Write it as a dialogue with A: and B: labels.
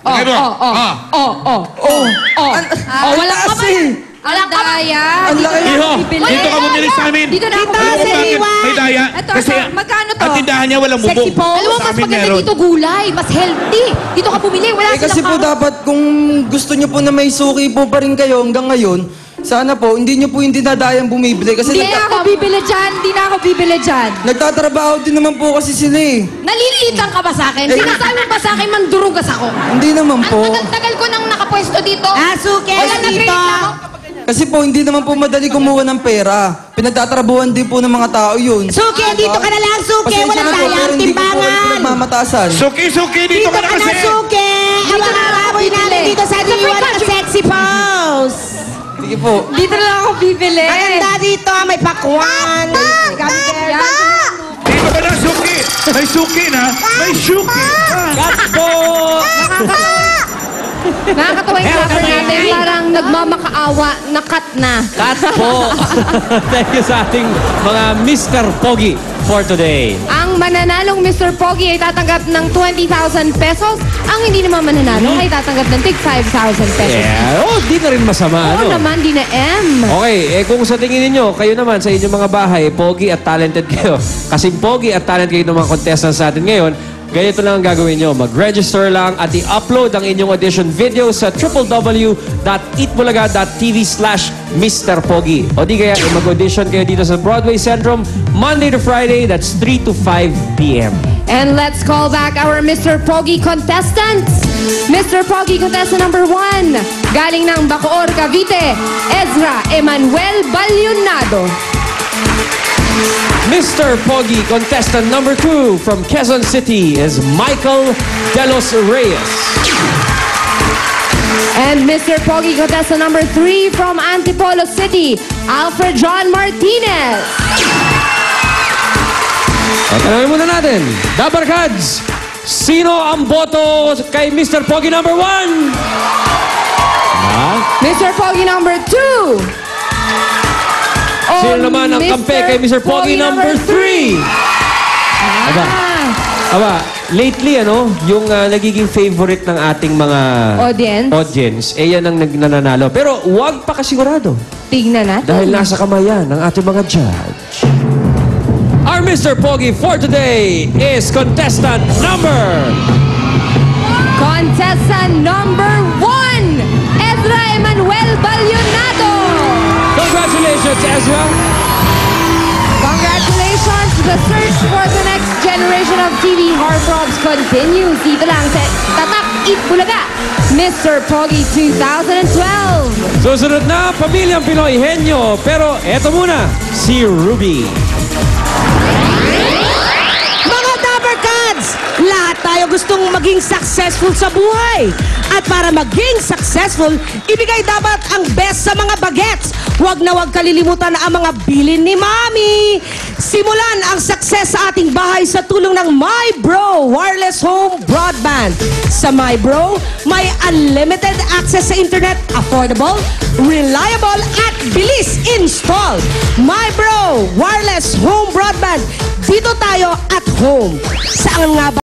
A: Wala ka ba? Wala ka ba?
B: Ang laki.
C: Iho, dito ka bumili sa amin.
A: Dito na ako.
C: Alam mo bakit may daya?
A: Ito,
C: Kasi
A: magkano to?
C: ang tindahan niya walang bubong.
B: Sexy pose.
A: Alam mo,
C: Sa
A: mas
C: amin
A: maganda
C: meron.
A: dito gulay. Mas healthy. Dito ka bumili. Wala silang
D: Kasi po dapat kung gusto nyo po na may suki po pa rin kayo hanggang ngayon, sana po, hindi nyo po yung dinadayang bumibili. Kasi
A: Hindi na ako bibili dyan. Hindi na ako bibili dyan.
D: nagtatrabaho din naman po kasi sila eh.
A: Naliliitan ka ba sa akin? Sinasabi mo ba sa akin mandurugas ako?
D: Hindi naman po.
A: Ang tagal-tagal ko nang nakapwesto dito.
B: Suki,
A: Wala
B: dito.
D: Kasi po, hindi naman po madali kumuha ng pera. Pinagtatrabuhan din po ng mga tao yun.
B: Suki, dito ka na lang, Suki.
D: Pasensya
B: Walang
D: na po, pero
B: dayang
D: hindi ko po kayo
B: timbangan.
D: pinagmamatasan.
C: Suki, dito ka na
B: Dito ka
C: kasi.
B: na, Suki. Awa-awaboy namin dito sa diwan ng sexy pose.
D: Sige po.
A: Dito na lang ako bibili.
B: Maganda dito, may pakwan.
C: Dito ka na, Suki. May Suki na. May Suki.
A: Nakakatawa yung rapper natin. Parang nagmamakaawa na cut na.
E: Cut po. Thank you sa ating mga Mr. Pogi for today.
A: Ang mananalong Mr. Pogi ay tatanggap ng 20,000 pesos. Ang hindi naman mananalo ay tatanggap ng tig 5,000 pesos.
E: Yeah. Oh, di na rin masama,
A: Oo
E: ano?
A: naman, di na M.
E: Okay, kung sa tingin ninyo, kayo naman sa inyong mga bahay, pogi at talented kayo. Kasi pogi at talented kayo ng mga contestants natin ngayon, ganito lang ang gagawin nyo. Mag-register lang at i-upload ang inyong audition video sa www.eatbulaga.tv/Mr. Pogi. O di kaya, mag-audition kayo dito sa Broadway Centrum, Monday to Friday, that's 3 to 5 p.m.
A: And let's call back our Mr. Pogi contestants. Mr. Pogi contestant number 1, galing ng Bacoor, Cavite, Ezra Emanuel Balyonado.
E: Mr. Pogi contestant number 2 from Quezon City is Michael De Los Reyes.
A: And Mr. Pogi contestant number 3 from Antipolo City, Alfred John Martinez.
E: Tanungin muna natin, Dabarkads, sino ang boto kay Mr. Pogi number 1?
A: Mr. Pogi number 2.
E: Sino naman ang kampe kay Mr. Pogi number 3? Aba, lately, yung nagiging favorite ng ating mga audience, yan ang nananalo. Pero huwag pa kasigurado.
A: Tignan natin.
E: Dahil nasa kamay yan ng ating mga judge. Our Mr. Pogi for today is contestant number
A: 1, Ezra Emanuel Balyonado.
E: Congratulations, Ezra.
A: Congratulations! The search for the next generation of TV heartthrobs continues. Dito lang sa Tatak Eat Bulaga, Mr. Pogi 2012.
E: Susunod na, Pamilyang Pinoy Henyo. Pero eto muna, si Ruby.
B: Mga Dabarkads, lahat tayo gustong maging successful sa buhay. At para maging successful, ibigay dapat ang best sa mga bagets. Huwag na huwag kalilimutan ang mga bilin ni Mami. Simulan ang success sa ating bahay sa tulong ng MyBro Wireless Home Broadband. Sa MyBro, may unlimited access sa internet, affordable, reliable, at bilis install. MyBro Wireless Home Broadband. Dito tayo at home. Saan nga ba